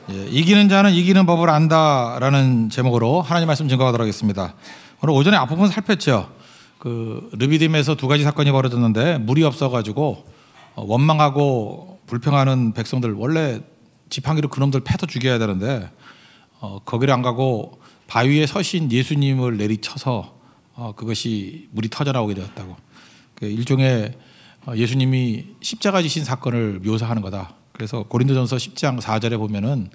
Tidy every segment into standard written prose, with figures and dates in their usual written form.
예, 이기는 자는 이기는 법을 안다라는 제목으로 하나님 말씀 증거하도록 하겠습니다. 오늘 오전에 앞부분 살폈죠. 그 르비딤에서 두 가지 사건이 벌어졌는데 물이 없어가지고 원망하고 불평하는 백성들, 원래 지팡이로 그놈들 패서 죽여야 되는데 거기를 안 가고 바위에 서신 예수님을 내리쳐서 그것이 물이 터져나오게 되었다고. 그 일종의 예수님이 십자가 지신 사건을 묘사하는 거다. 그래서 고린도전서 10장 4절에 보면은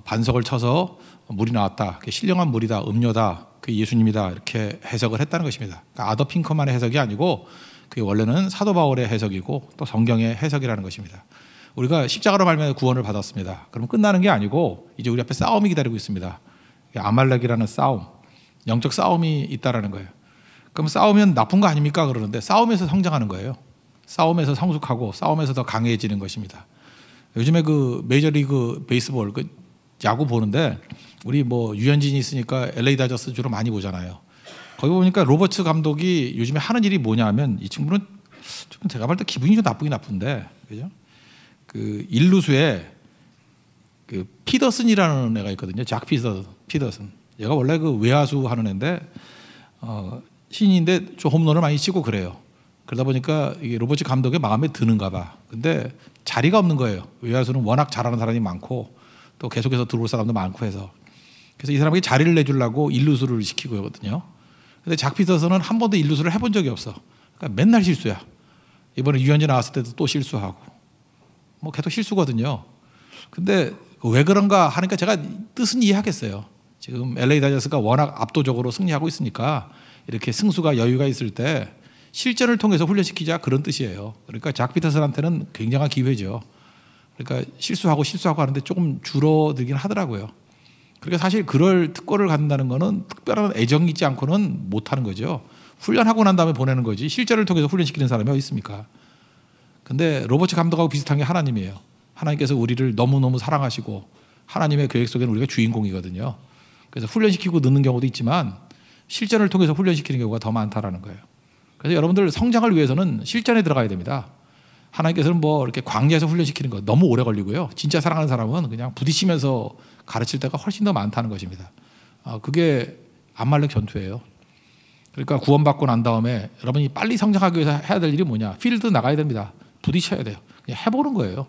반석을 쳐서 물이 나왔다. 신령한 물이다, 음료다, 그 예수님이다, 이렇게 해석을 했다는 것입니다. 그러니까 아더 핑커만의 해석이 아니고 그게 원래는 사도 바울의 해석이고 또 성경의 해석이라는 것입니다. 우리가 십자가로 말미암아 구원을 받았습니다. 그럼 끝나는 게 아니고 이제 우리 앞에 싸움이 기다리고 있습니다. 아말렉이라는 싸움, 영적 싸움이 있다라는 거예요. 그럼 싸우면 나쁜 거 아닙니까? 그러는데 싸움에서 성장하는 거예요. 싸움에서 성숙하고 싸움에서 더 강해지는 것입니다. 요즘에 그 메이저리그 베이스볼 그 야구 보는데 우리 뭐 유현진이 있으니까 LA 다저스 주로 많이 보잖아요. 거기 보니까 로버츠 감독이 요즘에 하는 일이 뭐냐면, 이 친구는 좀 제가 볼 때 기분이 좀 나쁘긴 나쁜데, 그죠? 그 일루수에 그 피더슨이라는 애가 있거든요. 작 피더슨. 얘가 원래 그 외야수 하는 애인데 신인인데 좀 홈런을 많이 치고 그래요. 그러다 보니까 이게 로버츠 감독의 마음에 드는가 봐. 근데 자리가 없는 거예요. 외야수는 워낙 잘하는 사람이 많고 또 계속해서 들어올 사람도 많고 해서. 그래서 이 사람에게 자리를 내주려고 일루수를 시키고 있거든요. 근데 작 피더슨은 한 번도 일루수를 해본 적이 없어. 그러니까 맨날 실수야. 이번에 유현진 나왔을 때도 또 실수하고. 뭐 계속 실수거든요. 근데 왜 그런가 하니까 제가 뜻은 이해하겠어요. 지금 LA 다저스가 워낙 압도적으로 승리하고 있으니까 이렇게 승수가 여유가 있을 때 실전을 통해서 훈련시키자, 그런 뜻이에요. 그러니까 작 피터슨한테는 굉장한 기회죠. 그러니까 실수하고 하는데 조금 줄어들긴 하더라고요. 그러니까 사실 그럴 특권을 갖는다는 거는 특별한 애정이 있지 않고는 못하는 거죠. 훈련하고 난 다음에 보내는 거지 실전을 통해서 훈련시키는 사람이 어디 있습니까? 근데 로버츠 감독하고 비슷한 게 하나님이에요. 하나님께서 우리를 너무너무 사랑하시고 하나님의 계획 속에는 우리가 주인공이거든요. 그래서 훈련시키고 넣는 경우도 있지만 실전을 통해서 훈련시키는 경우가 더 많다라는 거예요. 그래서 여러분들 성장을 위해서는 실전에 들어가야 됩니다. 하나님께서는 뭐 이렇게 광야에서 훈련시키는 거 너무 오래 걸리고요. 진짜 사랑하는 사람은 그냥 부딪히면서 가르칠 때가 훨씬 더 많다는 것입니다. 그게 아말렉 전투예요. 그러니까 구원받고 난 다음에 여러분이 빨리 성장하기 위해서 해야 될 일이 뭐냐? 필드 나가야 됩니다. 부딪혀야 돼요. 그냥 해보는 거예요.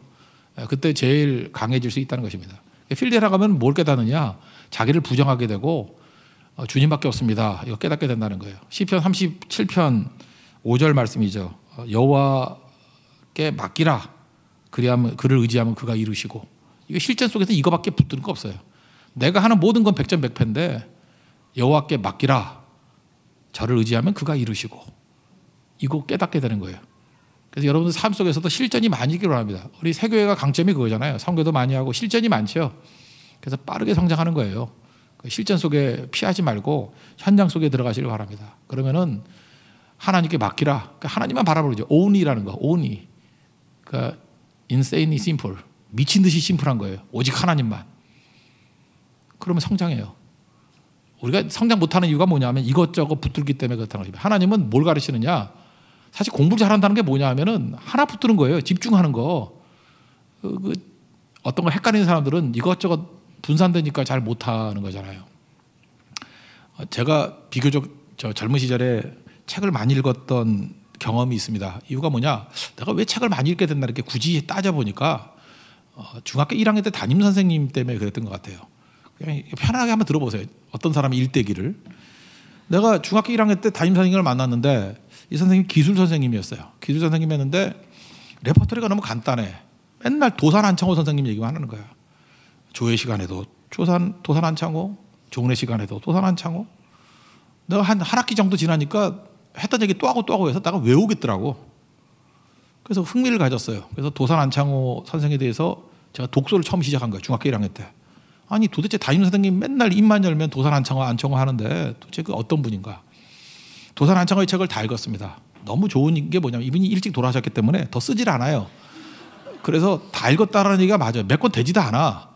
그때 제일 강해질 수 있다는 것입니다. 필드에 나가면 뭘 깨닫느냐? 자기를 부정하게 되고 주님밖에 없습니다. 이거 깨닫게 된다는 거예요. 시편 37편 5절 말씀이죠. 여호와께 맡기라. 그리하면 그를 의지하면 그가 이루시고. 이거 실전 속에서 이거밖에 붙드는 거 없어요. 내가 하는 모든 건 백전백패인데 여호와께 맡기라. 저를 의지하면 그가 이루시고. 이거 깨닫게 되는 거예요. 그래서 여러분들 삶 속에서도 실전이 많이 있기를 바랍니다. 우리 세교회가 강점이 그거잖아요. 선교도 많이 하고 실전이 많죠. 그래서 빠르게 성장하는 거예요. 실전 속에 피하지 말고 현장 속에 들어가시길 바랍니다. 그러면은 하나님께 맡기라. 그러니까 하나님만 바라보죠. only라는 거, only. 그러니까 insanely simple. 미친 듯이 심플한 거예요. 오직 하나님만. 그러면 성장해요. 우리가 성장 못하는 이유가 뭐냐면 이것저것 붙들기 때문에 그렇다는 거죠. 하나님은 뭘 가르치느냐? 사실 공부를 잘한다는 게 뭐냐 하면은 하나 붙드는 거예요. 집중하는 거. 어떤 걸 헷갈리는 사람들은 이것저것 분산되니까 잘 못하는 거잖아요. 제가 비교적 젊은 시절에 책을 많이 읽었던 경험이 있습니다. 이유가 뭐냐? 내가 왜 책을 많이 읽게 됐나 이렇게 굳이 따져보니까 중학교 1학년 때 담임 선생님 때문에 그랬던 것 같아요. 그냥 편하게 한번 들어보세요. 어떤 사람이 일대기를. 내가 중학교 1학년 때 담임 선생님을 만났는데 이 선생님이 기술 선생님이었어요. 기술 선생님이었는데 레퍼토리가 너무 간단해. 맨날 도산 안창호 선생님 얘기만 하는 거야. 조회 시간에도 도산 안창호, 종례 시간에도 도산 안창호. 내가 한 학기 정도 지나니까 했던 얘기 또 하고 해서 내가 외우겠더라고. 그래서 흥미를 가졌어요. 그래서 도산 안창호 선생에 대해서 제가 독서를 처음 시작한 거예요. 중학교 1학년 때. 아니 도대체 담임 선생님 맨날 입만 열면 도산 안창호 하는데 도대체 그 어떤 분인가. 도산 안창호의 책을 다 읽었습니다. 너무 좋은 게 뭐냐면 이분이 일찍 돌아가셨기 때문에 더 쓰질 않아요. 그래서 다 읽었다라는 얘기가 맞아요. 몇 권 되지도 않아.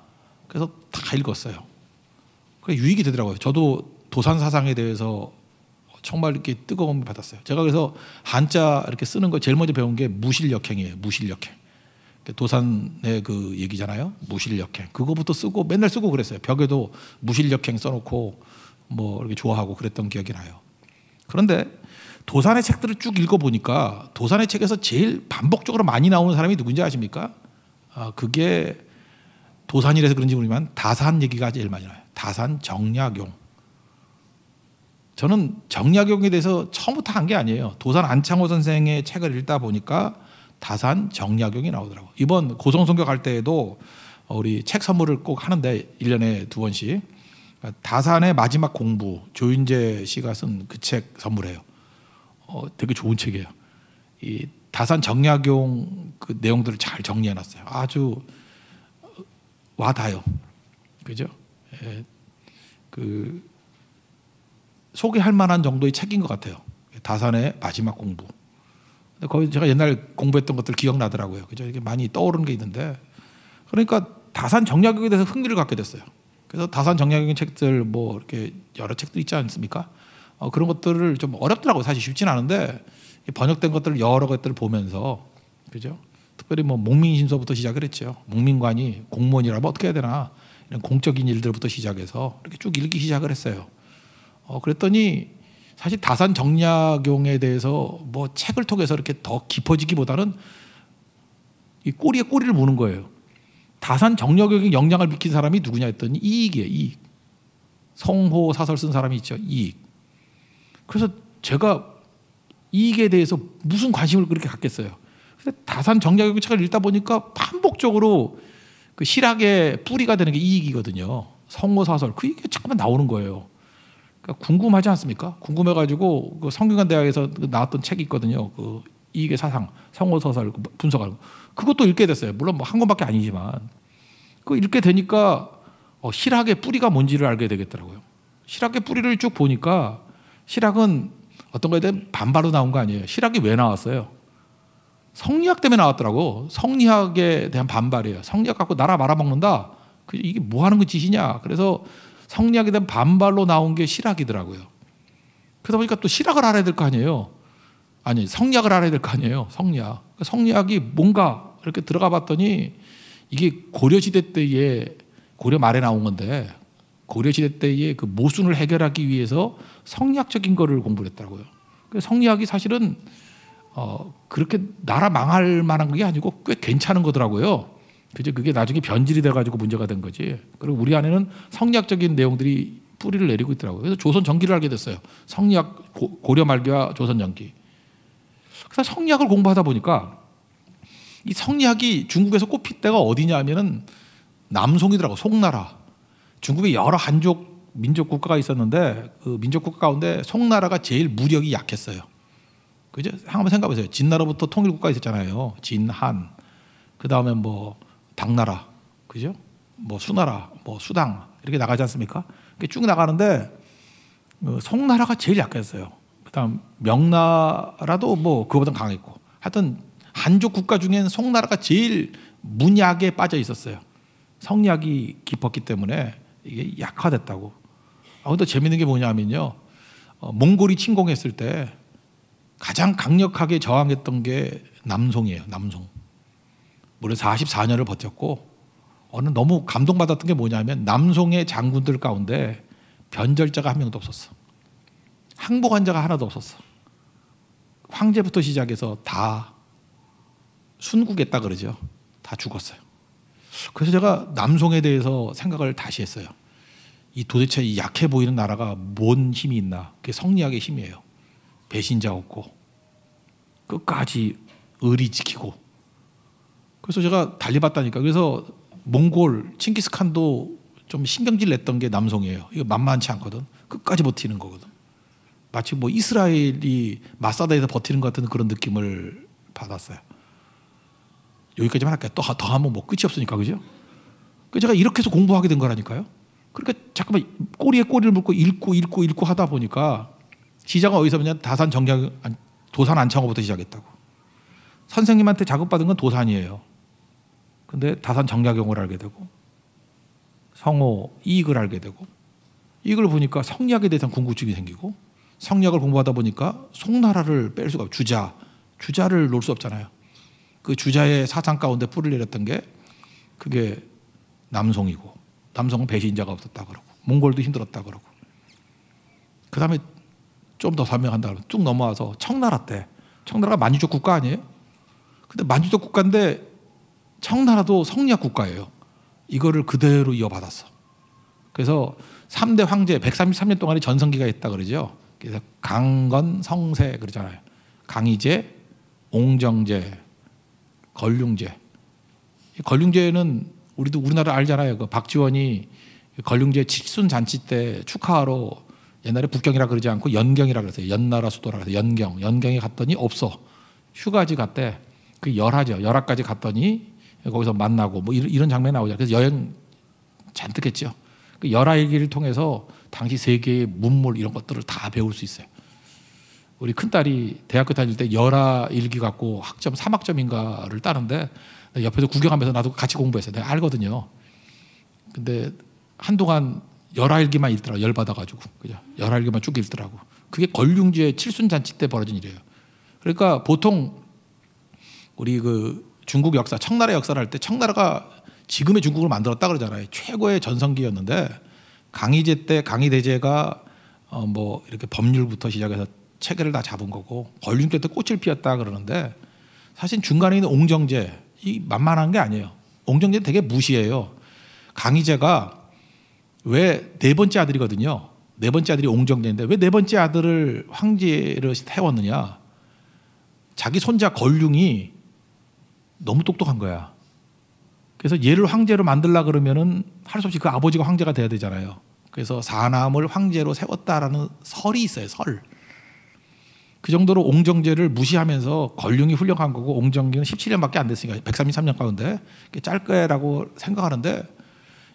그래서 다 읽었어요. 그게 유익이 되더라고요. 저도 도산 사상에 대해서 정말 이렇게 뜨거움을 받았어요. 제가 그래서 한자 이렇게 쓰는 거 제일 먼저 배운 게 무실역행이에요. 무실역행. 도산의 그 얘기잖아요. 무실역행. 그거부터 쓰고 맨날 쓰고 그랬어요. 벽에도 무실역행 써놓고 뭐 이렇게 좋아하고 그랬던 기억이 나요. 그런데 도산의 책들을 쭉 읽어보니까 도산의 책에서 제일 반복적으로 많이 나오는 사람이 누군지 아십니까? 그게 도산이라서 그런지 모르지만 다산 얘기가 제일 많이 나와요. 다산 정약용. 저는 정약용에 대해서 처음부터 한 게 아니에요. 도산 안창호 선생의 책을 읽다 보니까 다산 정약용이 나오더라고요. 이번 고성성교 갈 때에도 우리 책 선물을 꼭 하는데 1년에 2번씩 다산의 마지막 공부 조윤재 씨가 쓴 그 책 선물해요. 되게 좋은 책이에요. 이 다산 정약용 그 내용들을 잘 정리해놨어요. 아주 와닿아요. 그죠? 그 소개할 만한 정도의 책인 것 같아요. 다산의 마지막 공부. 거기 제가 옛날 공부했던 것들 기억나더라고요. 그죠? 이게 많이 떠오르는 게 있는데, 그러니까 다산 정약용에 대해서 흥미를 갖게 됐어요. 그래서 다산 정약용 책들 뭐 이렇게 여러 책들 있지 않습니까? 그런 것들을 좀 어렵더라고요. 사실 쉽진 않은데 번역된 것들 여러 것들을 보면서, 그죠? 특별히 뭐 목민심서부터 시작을 했죠. 목민관이 공무원이라면 어떻게 해야 되나 이런 공적인 일들부터 시작해서 이렇게 쭉 읽기 시작을 했어요. 그랬더니 사실 다산 정약용에 대해서 뭐 책을 통해서 이렇게 더 깊어지기보다는 이 꼬리에 꼬리를 무는 거예요. 다산 정약용에 영향을 미친 사람이 누구냐 했더니 이익이에요. 이익. 성호 사설 쓴 사람이 있죠. 이익. 그래서 제가 이익에 대해서 무슨 관심을 그렇게 갖겠어요. 근데 다산 정약용 책을 읽다 보니까 반복적으로 그 실학의 뿌리가 되는 게 이익이거든요. 성호 사설 그 이게 잠깐만 나오는 거예요. 그러니까 궁금하지 않습니까? 궁금해가지고 그 성균관대학에서 나왔던 책이 있거든요. 그 이익의 사상, 성호 사설 분석하는 거. 그것도 읽게 됐어요. 물론 뭐 한 권밖에 아니지만 그거 읽게 되니까 실학의 뿌리가 뭔지를 알게 되겠더라고요. 실학의 뿌리를 쭉 보니까 실학은 어떤 거에 대한 반발로 나온 거 아니에요. 실학이 왜 나왔어요? 성리학 때문에 나왔더라고. 성리학에 대한 반발이에요. 성리학 갖고 나라 말아먹는다. 이게 뭐 하는 거 짓이냐. 그래서 성리학에 대한 반발로 나온 게 실학이더라고요. 그러다 보니까 또 실학을 알아야 될 거 아니에요. 아니 성리학을 알아야 될 거 아니에요. 성리학. 성리학이 뭔가 이렇게 들어가 봤더니 이게 고려시대 때에 고려 말에 나온 건데 고려시대 때의 그 모순을 해결하기 위해서 성리학적인 거를 공부를 했더라고요. 성리학이 사실은 그렇게 나라 망할 만한 게 아니고 꽤 괜찮은 거더라고요. 그죠? 그게 나중에 변질이 돼가지고 문제가 된 거지. 그리고 우리 안에는 성리학적인 내용들이 뿌리를 내리고 있더라고요. 그래서 조선 전기를 알게 됐어요. 성리학 고려 말기와 조선 전기. 그래서 성리학을 공부하다 보니까 이 성리학이 중국에서 꼽힐 때가 어디냐면은 남송이더라고. 송나라. 중국에 여러 한족 민족 국가가 있었는데 그 민족 국가 가운데 송나라가 제일 무력이 약했어요. 그죠? 한번 생각해 보세요. 진나라부터 통일 국가 있었잖아요. 진, 한. 그 다음에 뭐 당나라, 그죠? 뭐 수나라, 뭐 수당 이렇게 나가지 않습니까? 이렇게 쭉 나가는데 송나라가 제일 약했어요. 그다음 명나라도 뭐 그거보다 강했고, 하여튼 한족 국가 중엔 송나라가 제일 문약에 빠져 있었어요. 성리학이 깊었기 때문에 이게 약화됐다고. 근데 재밌는 게 뭐냐면요, 몽골이 침공했을 때 가장 강력하게 저항했던 게 남송이에요. 남송. 무려 44년을 버텼고, 너무 감동받았던 게 뭐냐면 남송의 장군들 가운데 변절자가 한 명도 없었어. 항복한 자가 하나도 없었어. 황제부터 시작해서 다 순국했다 그러죠. 다 죽었어요. 그래서 제가 남송에 대해서 생각을 다시 했어요. 이 도대체 이 약해 보이는 나라가 뭔 힘이 있나. 그게 성리학의 힘이에요. 배신자 없고 끝까지 의리 지키고. 그래서 제가 달리 봤다니까. 그래서 몽골 칭기스칸도 좀 신경질 냈던 게 남송이에요. 이거 만만치 않거든. 끝까지 버티는 거거든. 마치 뭐 이스라엘이 마사다에서 버티는 것 같은 그런 느낌을 받았어요. 여기까지만 할게요. 또 더 하면 뭐 끝이 없으니까, 그죠? 그래서 제가 이렇게 해서 공부하게 된 거라니까요. 그러니까 잠깐만 꼬리에 꼬리를 물고 읽고 하다 보니까 시작은 어디서 보냐? 도산 안창호부터 시작했다고. 선생님한테 작업받은 건 도산이에요. 근데 다산 정약용을 알게 되고 성호 이익을 알게 되고, 이걸 보니까 성리학에 대해서 궁금증이 생기고, 성리학을 공부하다 보니까 송나라를 뺄 수가 없고 주자를 놓을 수 없잖아요. 그 주자의 사상 가운데 뿌리를 내렸던 게 그게 남송이고, 남송은 배신자가 없었다 그러고, 몽골도 힘들었다 그러고, 그 다음에 좀 더 설명한다 그러면 쭉 넘어와서 청나라 때, 청나라가 만주족 국가 아니에요? 근데 만주족 국가인데 청나라도 성리학 국가예요. 이거를 그대로 이어받았어. 그래서 3대 황제 133년 동안의 전성기가 있다 그러죠. 그래서 강건, 성세 그러잖아요. 강희제, 옹정제, 걸륭제. 걸륭제는 우리나라 알잖아요. 그 박지원이 걸륭제 칠순 잔치 때 축하하러 옛날에 북경이라 그러지 않고 연경이라 그랬어요. 연나라 수도라 그래서 연경에 갔더니 없어. 휴가지 갔대. 그 열하죠. 열하까지 갔더니 거기서 만나고 뭐 이런 장면이 나오죠. 그래서 여행 잔뜩 했죠. 그 열하일기를 통해서 당시 세계의 문물 이런 것들을 다 배울 수 있어요. 우리 큰딸이 대학교 다닐 때 열하일기 갖고 학점 3학점인가를 따는데 옆에서 구경하면서 나도 같이 공부했어요. 내가 알거든요. 근데 한동안 열하일기만 읽더라고. 열받아가지고. 그죠? 열하일기만 쭉 읽더라고. 그게 걸륭제 칠순잔치 때 벌어진 일이에요. 그러니까 보통 우리 그 중국 역사, 청나라 역사를 할 때 청나라가 지금의 중국을 만들었다 그러잖아요. 최고의 전성기였는데 강희제 때 강희대제가 뭐 이렇게 법률부터 시작해서 체계를 다 잡은 거고, 걸륭제 때 꽃을 피웠다 그러는데 사실 중간에 있는 옹정제 이 만만한 게 아니에요. 옹정제는 되게 무시해요. 강희제가 왜 네 번째 아들이거든요. 네 번째 아들이 옹정제인데 왜 네 번째 아들을 황제를 태웠느냐. 자기 손자 걸륭이 너무 똑똑한 거야. 그래서 얘를 황제로 만들라 그러면은 할 수 없이 그 아버지가 황제가 돼야 되잖아요. 그래서 사남을 황제로 세웠다라는 설이 있어요. 설. 그 정도로 옹정제를 무시하면서 걸륭이 훌륭한 거고, 옹정제는 17년밖에 안 됐으니까 133년 가운데 짧 거라고 생각하는데,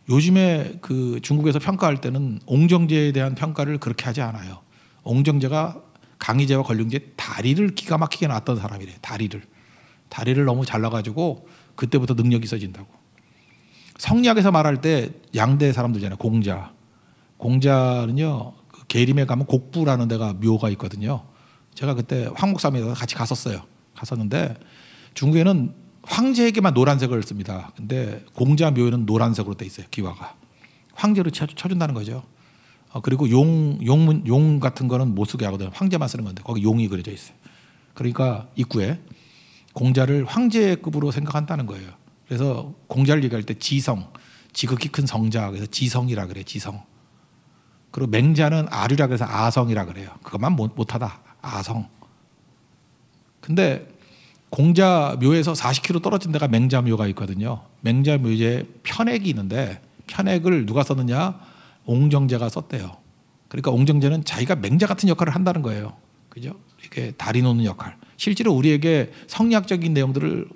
요즘에 그 중국에서 평가할 때는 옹정제에 대한 평가를 그렇게 하지 않아요. 옹정제가 강희제와 걸륭제 다리를 기가 막히게 놨던 사람이래. 다리를 너무 잘라가지고 그때부터 능력이 있어진다고. 성리학에서 말할 때 양대 사람들잖아요. 공자는요, 그 계림에 가면 곡부라는 데가 묘가 있거든요. 제가 그때 황목사에서 같이 갔었는데 중국에는 황제에게만 노란색을 씁니다. 근데 공자 묘에는 노란색으로 돼 있어요. 기와가 황제로 쳐준다는 거죠. 그리고 용 같은 거는 못 쓰게 하거든요. 황제만 쓰는 건데 거기 용이 그려져 있어요. 그러니까 입구에 공자를 황제급으로 생각한다는 거예요. 그래서 공자를 얘기할 때 지성, 지극히 큰 성자, 그래서 지성이라 그래요. 지성. 그리고 맹자는 아류라 그래서 아성이라 그래요. 그것만 못하다. 아성. 근데 공자 묘에서 40km 떨어진 데가 맹자 묘가 있거든요. 맹자 묘에 편액이 있는데 편액을 누가 썼느냐? 옹정제가 썼대요. 그러니까 옹정제는 자기가 맹자 같은 역할을 한다는 거예요. 그죠? 이렇게 다리 놓는 역할. 실제로 우리에게 성리학적인 내용들을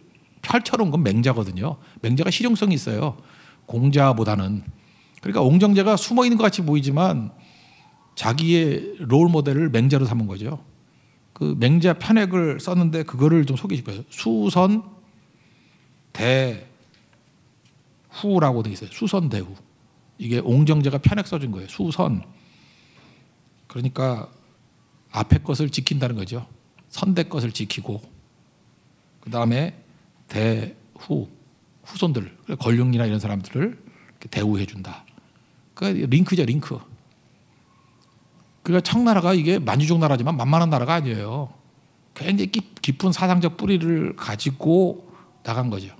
펼쳐놓은 건 맹자거든요. 맹자가 실용성이 있어요. 공자보다는. 그러니까 옹정제가 숨어 있는 것 같이 보이지만 자기의 롤 모델을 맹자로 삼은 거죠. 그 맹자 편액을 썼는데 그거를 좀 소개해 줄까요? 수선 대후라고 돼 있어요. 수선 대후. 이게 옹정제가 편액 써준 거예요. 수선. 그러니까 앞에 것을 지킨다는 거죠. 선대 것을 지키고, 그 다음에 대후, 후손들, 걸륭이나 이런 사람들을 대우해 준다. 그러니까 링크죠, 링크. 그러니까 청나라가 이게 만주족 나라지만 만만한 나라가 아니에요. 굉장히 깊은 사상적 뿌리를 가지고 나간 거죠.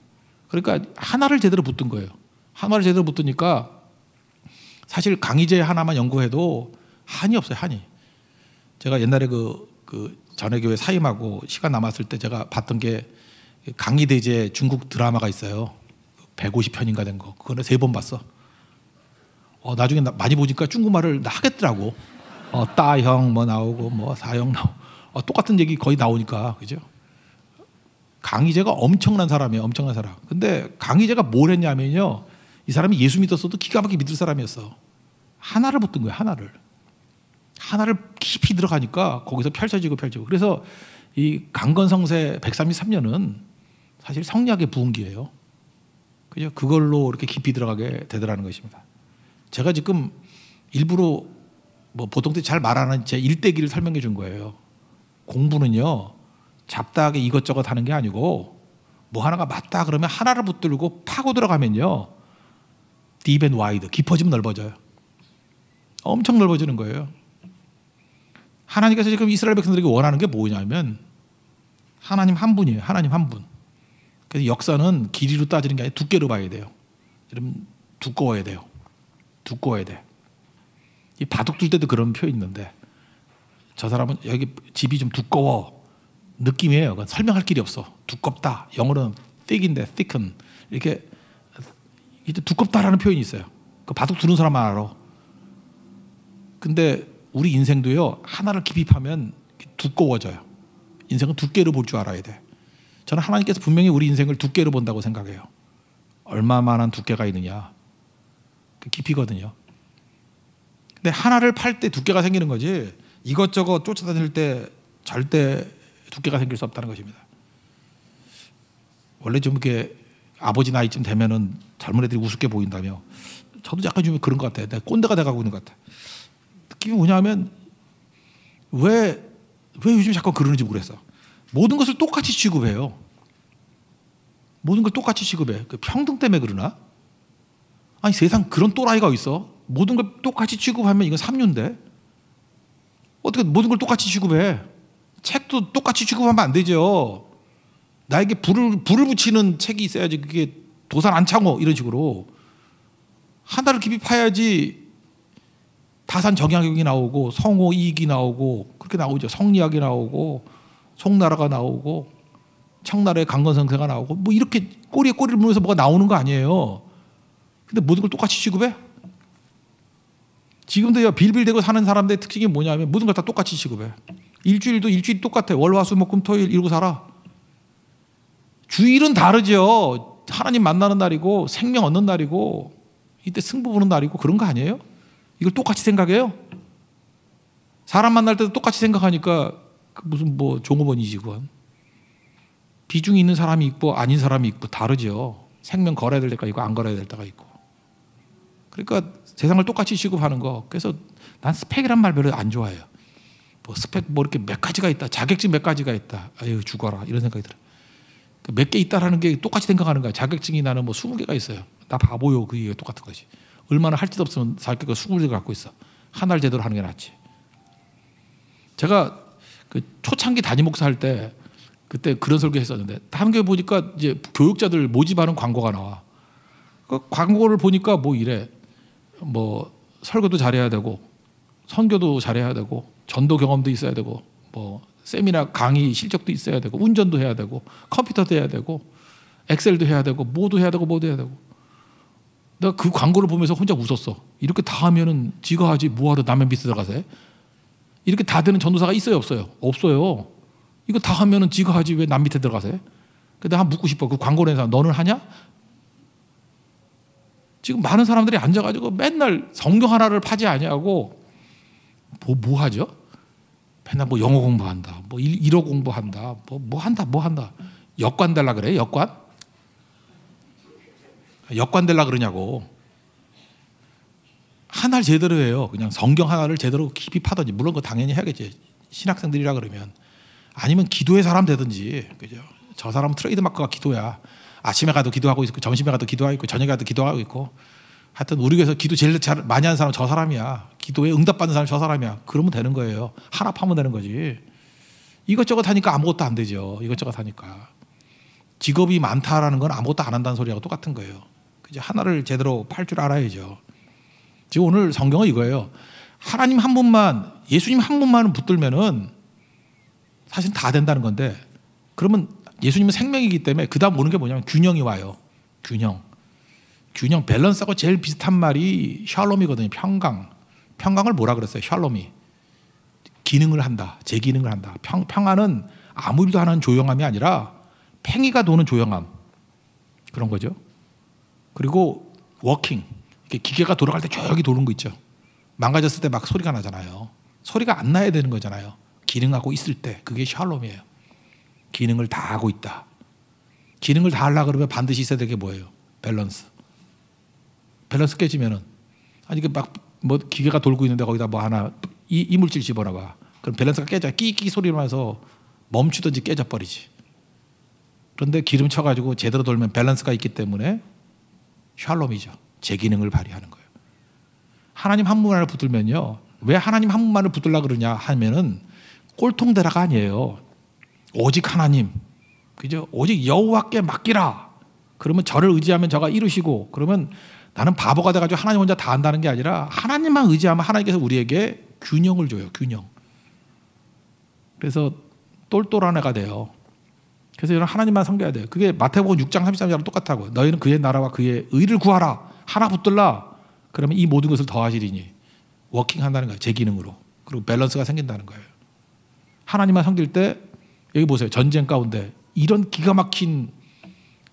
그러니까 하나를 제대로 붙든 거예요. 하나를 제대로 붙으니까 사실 강희제 하나만 연구해도 한이 없어요, 한이. 제가 옛날에 그 전해교회 사임하고 시간 남았을 때 제가 봤던 게 강희대제 중국 드라마가 있어요. 150편인가 된 거. 그거는 3번 봤어. 나중에 많이 보니까 중국말을 하겠더라고. 따형 뭐 나오고 뭐 사형 나오고 똑같은 얘기 거의 나오니까. 그죠? 강희제가 엄청난 사람이에요. 엄청난 사람. 근데 강희제가 뭘 했냐면요, 이 사람이 예수 믿었어도 기가 막히게 믿을 사람이었어. 하나를 붙든 거예요. 하나를 깊이 들어가니까 거기서 펼쳐지고. 그래서 이 강건성세 133년은 사실 성리학의 부흥기예요. 그죠? 그걸로 이렇게 깊이 들어가게 되더라는 것입니다. 제가 지금 일부러 뭐 보통 때 잘 말하는 제 일대기를 설명해 준 거예요. 공부는요, 잡다하게 이것저것 하는 게 아니고 뭐 하나가 맞다 그러면 하나를 붙들고 파고 들어가면요, deep and wide, 깊어지면 넓어져요. 엄청 넓어지는 거예요. 하나님께서 지금 이스라엘 백성들에게 원하는 게 뭐냐면 하나님 한 분이에요. 하나님 한 분. 그래서 역사는 길이로 따지는 게 아니라 두께로 봐야 돼요. 여러분, 두꺼워야 돼요. 두꺼워야 돼. 이 바둑 둘 때도 그런 표현이 있는데, 저 사람은 여기 집이 좀 두꺼워 느낌이에요. 그건 설명할 길이 없어. 두껍다. 영어로는 thick인데 thicken, 이렇게 이제 두껍다라는 표현이 있어요. 그 바둑 두는 사람만 알아. 근데 우리 인생도요, 하나를 깊이 파면 두꺼워져요. 인생은 두께로 볼 줄 알아야 돼. 저는 하나님께서 분명히 우리 인생을 두께로 본다고 생각해요. 얼마만한 두께가 있느냐, 그 깊이거든요. 근데 하나를 팔 때 두께가 생기는 거지, 이것저것 쫓아다닐 때 절대 두께가 생길 수 없다는 것입니다. 원래 좀 이렇게 아버지 나이쯤 되면은 젊은 애들이 우습게 보인다며, 저도 약간 좀 그런 것 같아요. 내가 꼰대가 돼가고 있는 것 같아. 느낌이 뭐냐면, 왜 요즘 자꾸 그러는지 모르겠어. 모든 것을 똑같이 취급해요. 모든 걸 똑같이 취급해. 그 평등 때문에 그러나? 아니, 세상 그런 또라이가 있어? 모든 걸 똑같이 취급하면 이건 삼류인데? 어떻게 모든 걸 똑같이 취급해? 책도 똑같이 취급하면 안 되죠. 나에게 불을 붙이는 책이 있어야지. 그게 도산 안창호 이런 식으로 하나를 깊이 파야지. 다산 정약용이 나오고 성호 이익이 나오고 그렇게 나오죠. 성리학이 나오고 송나라가 나오고 청나라의 강건성세가 나오고 뭐 이렇게 꼬리에 꼬리를 물면서 뭐가 나오는 거 아니에요. 근데 모든 걸 똑같이 취급해? 지금도 빌빌대고 사는 사람들의 특징이 뭐냐면 모든 걸 다 똑같이 취급해. 일주일도 일주일이 똑같아. 월화수목금토일 이러고 살아. 주일은 다르죠. 하나님 만나는 날이고 생명 얻는 날이고 이때 승부 보는 날이고 그런 거 아니에요? 이걸 똑같이 생각해요? 사람 만날 때도 똑같이 생각하니까 무슨 뭐 종업원이지 그건. 비중이 있는 사람이 있고 아닌 사람이 있고 다르죠. 생명 걸어야 될 때가 있고 안 걸어야 될 때가 있고. 그러니까 세상을 똑같이 취급하는 거. 그래서 난 스펙이란 말 별로 안 좋아해요. 뭐 스펙 뭐 이렇게 몇 가지가 있다. 자격증 몇 가지가 있다. 아유 죽어라 이런 생각이 들어요. 몇 개 있다라는 게 똑같이 생각하는 거야. 자격증이 나는 뭐 20개가 있어요. 나 바보요. 그게 똑같은 거지. 얼마나 할 짓 없으면 자격증 20개를 갖고 있어. 하나를 제대로 하는 게 낫지. 제가 그 초창기 담임 목사 할 때 그때 그런 설교 했었는데 다른 교회 보니까 이제 교육자들 모집하는 광고가 나와. 그 광고를 보니까 뭐 이래. 뭐 설교도 잘해야 되고 선교도 잘해야 되고 전도 경험도 있어야 되고 뭐 세미나 강의 실적도 있어야 되고 운전도 해야 되고 컴퓨터도 해야 되고 엑셀도 해야 되고 뭐도 해야 되고 뭐도 해야 되고. 내가 그 광고를 보면서 혼자 웃었어. 이렇게 다 하면은 지가 하지 뭐하러 남의 밑에 들어가세? 이렇게 다 되는 전도사가 있어요 없어요? 없어요. 이거 다 하면은 지가 하지 왜 남 밑에 들어가세? 근데 한 묻고 싶어. 그 광고를 해서 너는 하냐? 지금 많은 사람들이 앉아가지고 맨날 성경 하나를 파지 아니하고 뭐 하죠? 맨날 뭐 영어 공부한다, 뭐 일어 공부한다, 뭐 한다. 역관 되려 그래? 역관 되려 그러냐고. 하나를 제대로 해요. 그냥 성경 하나를 제대로 깊이 파든지. 물론 그거 당연히 해야겠지. 신학생들이라 그러면. 아니면 기도의 사람 되든지. 그죠? 저 사람은 트레이드 마크가 기도야. 아침에 가도 기도하고 있고 점심에 가도 기도하고 있고 저녁에 가도 기도하고 있고. 하여튼 우리 교회에서 기도 제일 많이 하는 사람은 저 사람이야. 기도에 응답받는 사람이 저 사람이야. 그러면 되는 거예요. 하나 파면 되는 거지. 이것저것 하니까 아무것도 안 되죠. 이것저것 하니까. 직업이 많다라는 건 아무것도 안 한다는 소리하고 똑같은 거예요. 그죠? 하나를 제대로 팔 줄 알아야죠. 지금 오늘 성경은 이거예요. 하나님 한 분만, 예수님 한 분만 붙들면은 사실 다 된다는 건데, 그러면 예수님은 생명이기 때문에 그 다음 오는 게 뭐냐면 균형이 와요. 균형, 밸런스하고 제일 비슷한 말이 샬롬이거든요. 평강을 뭐라 그랬어요? 샬롬이 기능을 한다, 제 기능을 한다. 평안은 아무 일도 안 하는 조용함이 아니라 팽이가 도는 조용함, 그런 거죠. 그리고 워킹, 기계가 돌아갈 때 조용히 도는 거 있죠. 망가졌을 때 막 소리가 나잖아요. 소리가 안 나야 되는 거잖아요. 기능하고 있을 때 그게 샬롬이에요. 기능을 다 하고 있다. 기능을 다 하려고 그러면 반드시 있어야 될 게 뭐예요? 밸런스 깨지면은, 아니 막 뭐 기계가 돌고 있는데 거기다 뭐 하나 이물질 집어넣어봐. 그럼 밸런스가 깨져. 끼끼 소리 나면서 멈추든지 깨져 버리지. 그런데 기름 쳐가지고 제대로 돌면 밸런스가 있기 때문에 샬롬이죠. 제 기능을 발휘하는 거예요. 하나님 한 분만을 붙들면요. 왜 하나님 한 분만을 붙들라 그러냐 하면은 꼴통대라가 아니에요. 오직 하나님, 그죠? 오직 여호와께 맡기라. 그러면 저를 의지하면 저가 이루시고, 그러면 나는 바보가 돼가지고 하나님 혼자 다 한다는 게 아니라 하나님만 의지하면 하나님께서 우리에게 균형을 줘요. 균형. 그래서 똘똘한 애가 돼요. 그래서 여러분 하나님만 섬겨야 돼요. 그게 마태복음 6장 33절랑 똑같다고요. 너희는 그의 나라와 그의 의를 구하라. 하나 붙들라. 그러면 이 모든 것을 더하시리니. 워킹한다는 거예요. 제 기능으로. 그리고 밸런스가 생긴다는 거예요. 하나님만 섬길 때 여기 보세요. 전쟁 가운데 이런 기가 막힌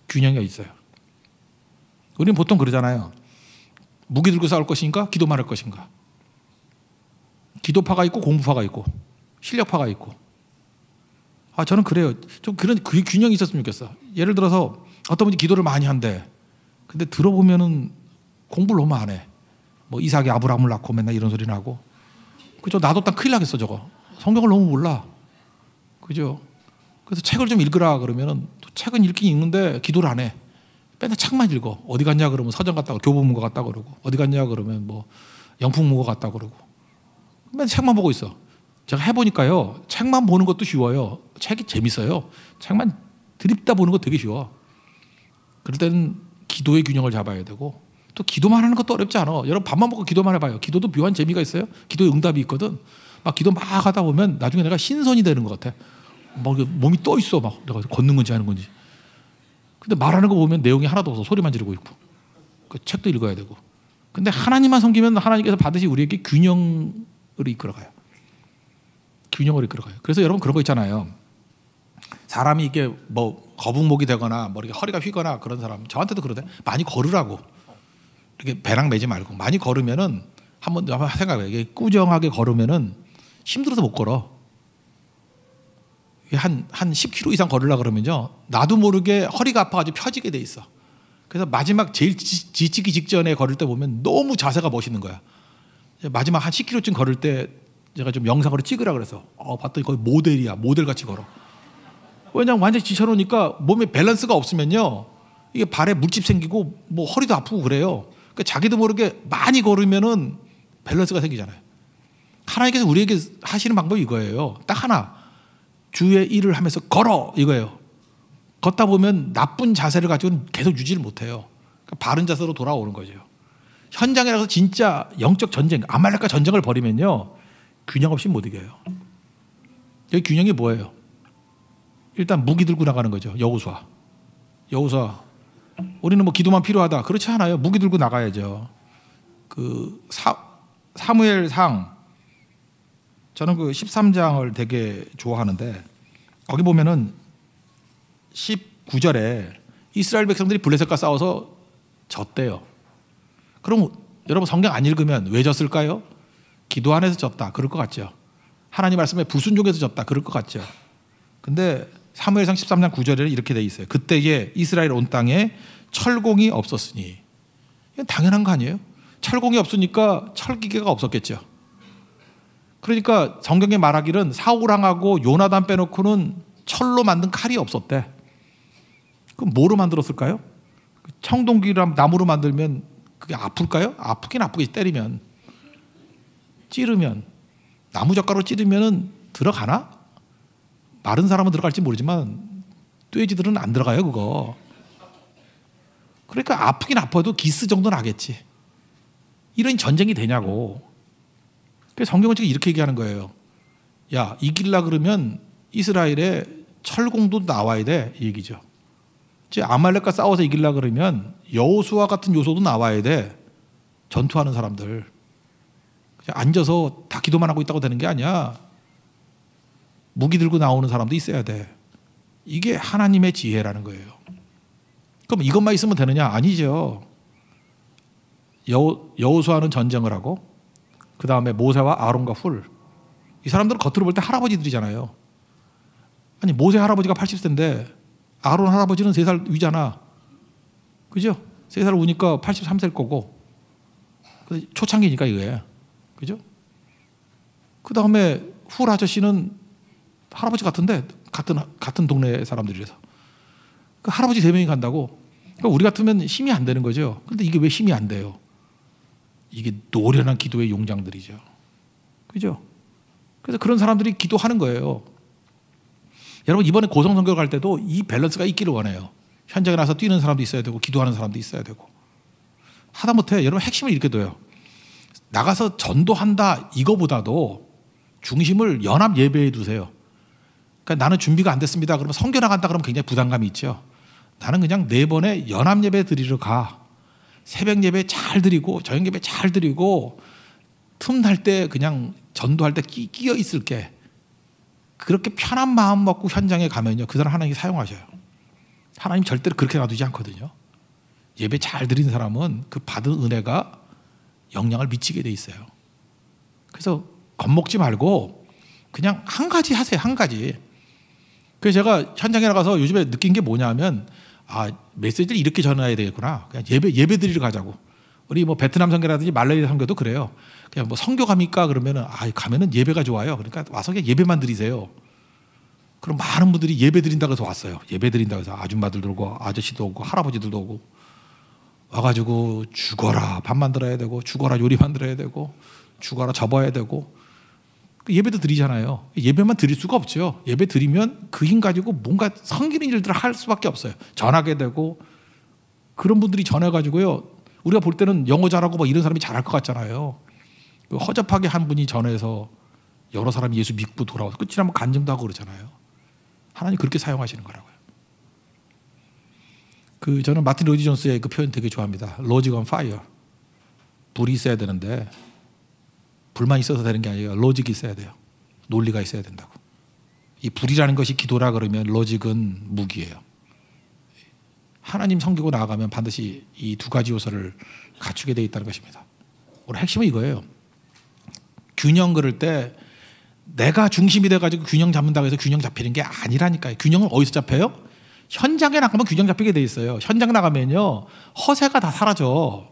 균형이 있어요. 우리는 보통 그러잖아요. 무기 들고 싸울 것인가? 기도만 할 것인가? 기도파가 있고 공부파가 있고 실력파가 있고. 저는 그래요. 좀 그런 그 균형이 있었으면 좋겠어. 예를 들어서 어떤 분이 기도를 많이 한대. 근데 들어보면은 공부를 너무 안 해. 뭐 이삭이 아브라함을 낳고 맨날 이런 소리나 하고. 그죠? 나도 딱 큰일 나겠어 저거. 성경을 너무 몰라. 그죠? 그래서 책을 좀 읽으라 그러면은 또 책은 읽긴 읽는데 기도를 안 해. 맨날 책만 읽어. 어디 갔냐 그러면 서점 갔다고 교보문고 갔다 그러고, 어디 갔냐 그러면 뭐 영풍문고 갔다 그러고, 맨날 책만 보고 있어. 제가 해보니까요, 책만 보는 것도 쉬워요. 책이 재밌어요. 책만 드립다 보는 거 되게 쉬워. 그럴 때는 기도의 균형을 잡아야 되고, 또 기도만 하는 것도 어렵지 않아. 여러분 밥만 먹고 기도만 해봐요. 기도도 묘한 재미가 있어요. 기도에 응답이 있거든. 막 기도 막 하다 보면 나중에 내가 신선이 되는 것 같아. 막 몸이 떠 있어. 막 내가 걷는 건지 하는 건지. 근데 말하는 거 보면 내용이 하나도 없어. 소리만 지르고 있고. 그 책도 읽어야 되고. 근데 하나님만 섬기면 하나님께서 반드시 우리에게 균형을 이끌어가요. 균형을 이끌어가요. 그래서 여러분 그런 거 있잖아요. 사람이 이게 뭐 거북목이 되거나 뭐 이렇게 허리가 휘거나 그런 사람, 저한테도 그러대. 많이 걸으라고. 이렇게 배낭 매지 말고 많이 걸으면은 한번 생각해. 이게 꾸정하게 걸으면은 힘들어서 못 걸어. 한 10km 이상 걸으려고 그러면요, 나도 모르게 허리가 아파가지고 펴지게 돼 있어. 그래서 마지막 제일 지치기 직전에 걸을 때 보면 너무 자세가 멋있는 거야. 마지막 한 10km쯤 걸을 때 제가 좀 영상으로 찍으라 그래서 봤더니 거의 모델이야. 모델같이 걸어. 왜냐면 완전히 지쳐놓으니까 몸에 밸런스가 없으면요, 이게 발에 물집 생기고 뭐 허리도 아프고 그래요. 그러니까 자기도 모르게 많이 걸으면은 밸런스가 생기잖아요. 하나님께서 우리에게 하시는 방법이 이거예요. 딱 하나. 주의 일을 하면서 걸어, 이거예요. 걷다 보면 나쁜 자세를 가지고는 계속 유지를 못해요. 그러니까 바른 자세로 돌아오는 거죠. 현장에 서 진짜 영적 전쟁, 아말렉과 전쟁을 벌이면요, 균형 없이 못 이겨요. 여기 균형이 뭐예요? 일단 무기 들고 나가는 거죠. 여호수아. 우리는 뭐 기도만 필요하다, 그렇지 않아요. 무기 들고 나가야죠. 그 사무엘상, 저는 그 13장을 되게 좋아하는데, 거기 보면은 19절에 이스라엘 백성들이 블레셋과 싸워서 졌대요. 그럼 여러분 성경 안 읽으면 왜 졌을까요? 기도 안 해서 졌다, 그럴 것 같죠. 하나님 말씀에 불순종해서 졌다, 그럴 것 같죠. 근데 사무엘상 13장 9절에 이렇게 돼 있어요. 그때에 이스라엘 온 땅에 철공이 없었으니. 이건 당연한 거 아니에요? 철공이 없으니까 철기계가 없었겠죠. 그러니까 성경에 말하기는 사울왕하고 요나단 빼놓고는 철로 만든 칼이 없었대. 그럼 뭐로 만들었을까요? 청동기랑 나무로 만들면 그게 아플까요? 아프긴 아프겠지. 때리면, 찌르면, 나무젓가락으로 찌르면 들어가나? 마른 사람은 들어갈지 모르지만 돼지들은 안 들어가요 그거. 그러니까 아프긴 아파도 기스 정도는 나겠지. 이런 전쟁이 되냐고. 그래서 성경은 지금 이렇게 얘기하는 거예요. 야, 이길라 그러면 이스라엘에 철공도 나와야 돼, 이 얘기죠. 이제 아말렉과 싸워서 이길라 그러면 여호수아 같은 요소도 나와야 돼. 전투하는 사람들. 그냥 앉아서 다 기도만 하고 있다고 되는 게 아니야. 무기 들고 나오는 사람도 있어야 돼. 이게 하나님의 지혜라는 거예요. 그럼 이것만 있으면 되느냐? 아니죠. 여호수아는 전쟁을 하고, 그 다음에 모세와 아론과 훌, 이 사람들은 겉으로 볼 때 할아버지들이잖아요. 아니 모세 할아버지가 80세인데 아론 할아버지는 3살 위잖아. 그죠? 3살 위니까 83세일 거고, 초창기니까 이거예요. 그죠? 그 다음에 훌 아저씨는 할아버지 같은데 같은 동네 사람들이라서. 그 할아버지 3명이 간다고. 그러니까 우리 같으면 힘이 안 되는 거죠. 근데 이게 왜 힘이 안 돼요? 이게 노련한 기도의 용장들이죠. 그죠? 그래서 그런 사람들이 기도하는 거예요. 여러분 이번에 고성선교 갈 때도 이 밸런스가 있기를 원해요. 현장에 나서 뛰는 사람도 있어야 되고 기도하는 사람도 있어야 되고. 하다못해 여러분 핵심을 이렇게 둬요. 나가서 전도한다 이거보다도 중심을 연합 예배에 두세요. 그러니까 나는 준비가 안 됐습니다. 그러면 선교 나간다 그러면 굉장히 부담감이 있죠. 나는 그냥 4번에 연합 예배 드리러 가. 새벽 예배 잘 드리고 저녁 예배 잘 드리고 틈날 때 그냥 전도할 때 끼어 있을게. 그렇게 편한 마음 먹고 현장에 가면요, 그 사람 하나님이 사용하셔요. 하나님 절대로 그렇게 놔두지 않거든요. 예배 잘 드린 사람은 그 받은 은혜가 영향을 미치게 돼 있어요. 그래서 겁먹지 말고 그냥 한 가지 하세요. 한 가지. 그래서 제가 현장에 나가서 요즘에 느낀 게 뭐냐면, 메시지를 이렇게 전해야 되겠구나. 그냥 예배 드리러 가자고. 우리 뭐 베트남 선교라든지 말레이시아 선교도 그래요. 그냥 뭐 선교 갑니까? 그러면은 가면은 예배가 좋아요. 그러니까 와서 그냥 예배만 드리세요. 그럼 많은 분들이 예배 드린다고 해서 왔어요. 예배 드린다고 해서 아줌마들도 오고 아저씨도 오고 할아버지들도 오고 와가지고 죽어라 밥 만들어야 되고 죽어라 요리 만들어야 되고 죽어라 접어야 되고 예배도 드리잖아요. 예배만 드릴 수가 없죠. 예배 드리면 그 힘 가지고 뭔가 섬기는 일들을 할 수밖에 없어요. 전하게 되고 그런 분들이 전해가지고요. 우리가 볼 때는 영어 잘하고 뭐 이런 사람이 잘할 것 같잖아요. 허접하게 한 분이 전해서 여러 사람이 예수 믿고 돌아와서 끝이라면 간증도 하고 그러잖아요. 하나님 그렇게 사용하시는 거라고요. 저는 마틴 로이드 존스의 그 표현 되게 좋아합니다. Logic on fire. 불이 있어야 되는데 불만 있어서 되는 게 아니라 로직이 있어야 돼요. 논리가 있어야 된다고. 이 불이라는 것이 기도라 그러면 로직은 무기예요. 하나님 섬기고 나아가면 반드시 이 2가지 요소를 갖추게 되어 있다는 것입니다. 오늘 핵심은 이거예요. 균형 그럴 때 내가 중심이 돼가지고 균형 잡는다고 해서 균형 잡히는 게 아니라니까요. 균형은 어디서 잡혀요? 현장에 나가면 균형 잡히게 돼 있어요. 현장 나가면요 허세가 다 사라져.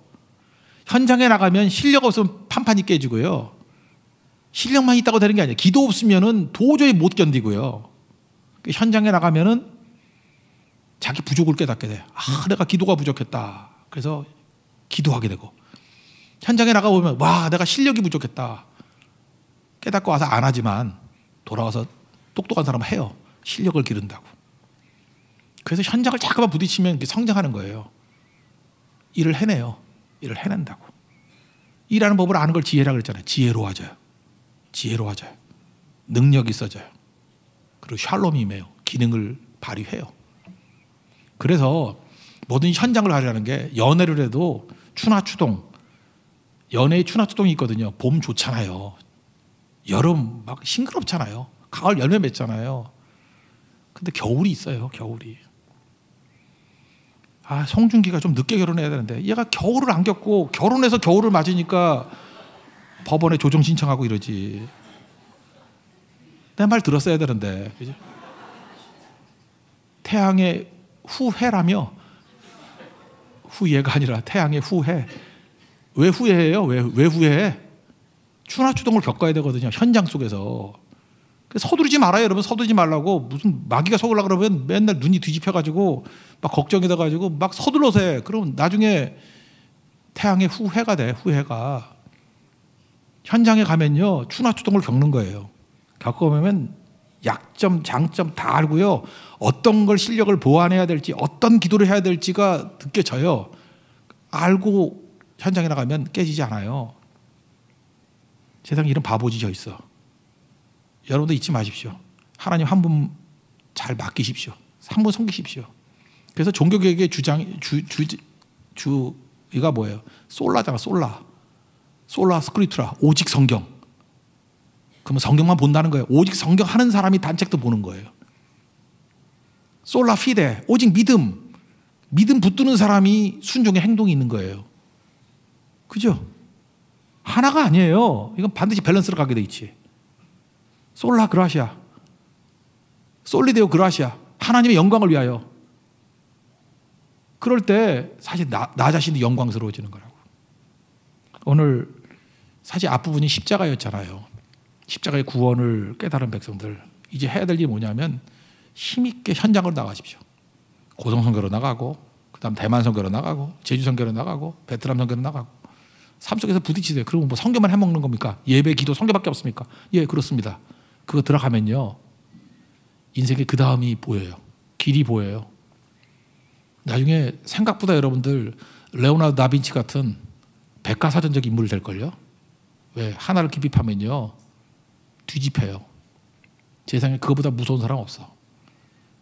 현장에 나가면 실력 없으면 판판이 깨지고요. 실력만 있다고 되는 게 아니에요. 기도 없으면은 도저히 못 견디고요. 현장에 나가면은 자기 부족을 깨닫게 돼요. 내가 기도가 부족했다. 그래서 기도하게 되고 현장에 나가보면 내가 실력이 부족했다. 깨닫고 와서 안 하지만 돌아와서 똑똑한 사람은 해요. 실력을 기른다고. 그래서 현장을 자꾸만 부딪히면 성장하는 거예요. 일을 해내요. 일을 해낸다고. 일하는 법을 아는 걸 지혜라 그랬잖아요. 지혜로워져요. 지혜로워져요. 능력이 있어져요. 그리고 샬롬이 임해요. 기능을 발휘해요. 그래서 모든 현장을 가려는 게 연애를 해도 추나추동. 연애에 추나추동이 있거든요. 봄 좋잖아요. 여름 막 싱그럽잖아요. 가을 열매 맺잖아요. 근데 겨울이 있어요. 겨울이. 송중기가 좀 늦게 결혼해야 되는데 얘가 겨울을 안 겪고 결혼해서 겨울을 맞으니까 법원에 조정 신청하고 이러지. 내 말 들었어야 되는데. 그죠? 태양의 후회라며. 후예가 아니라 태양의 후회. 왜 후회해요? 왜 후회해? 추나추동을 겪어야 되거든요. 현장 속에서. 서두르지 말아요. 여러분 서두르지 말라고. 무슨 마귀가 속으려고 그러면 맨날 눈이 뒤집혀가지고 막 걱정이 돼가지고 막 서둘러서 해. 그러면 나중에 태양의 후회가 돼. 후회가. 현장에 가면요. 추나추동을 겪는 거예요. 겪어보면 약점, 장점 다 알고요. 어떤 걸 실력을 보완해야 될지 어떤 기도를 해야 될지가 느껴져요. 알고 현장에 나가면 깨지지 않아요. 세상에 이런 바보지져 있어. 여러분도 잊지 마십시오. 하나님 한 분 잘 맡기십시오. 한 분 섬기십시오. 그래서 종교개혁의 주가 뭐예요? 솔라잖아. 솔라 스크리투라. 오직 성경. 그러면 성경만 본다는 거예요. 오직 성경 하는 사람이 단책도 보는 거예요. 솔라 피데. 오직 믿음. 믿음 붙드는 사람이 순종의 행동이 있는 거예요. 그죠? 하나가 아니에요. 이건 반드시 밸런스로 가게 돼 있지. 솔라 그라시아. 솔리데오 그라시아. 하나님의 영광을 위하여. 그럴 때 사실 나 자신도 영광스러워지는 거라고. 오늘 사실 앞부분이 십자가였잖아요. 십자가의 구원을 깨달은 백성들. 이제 해야 될 일이 뭐냐면 힘있게 현장으로 나가십시오. 고성 선교로 나가고, 그다음 대만 선교로 나가고, 제주 선교로 나가고, 베트남 선교로 나가고, 삶 속에서 부딪히세요. 그리고 뭐 선교만 해먹는 겁니까? 예배, 기도, 선교밖에 없습니까? 예, 그렇습니다. 그거 들어가면요, 인생의 그 다음이 보여요. 길이 보여요. 나중에 생각보다 여러분들 레오나르도 다빈치 같은 백과사전적 인물이 될걸요. 왜? 하나를 깊이 파면요, 뒤집혀요. 세상에 그거보다 무서운 사람 없어.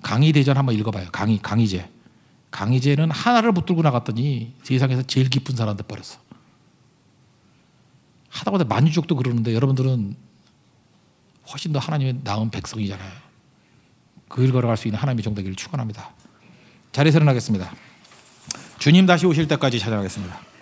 강의대전 한번 읽어봐요. 강의제. 강의제는 하나를 붙들고 나갔더니 세상에서 제일 깊은 사람 돼버렸어. 하다보다 만유족도 그러는데 여러분들은 훨씬 더 하나님의 나은 백성이잖아요. 그 길 걸어갈 수 있는 하나님의 종 되기를 축원합니다. 자리에서 일어나겠습니다. 주님 다시 오실 때까지 찬양하겠습니다.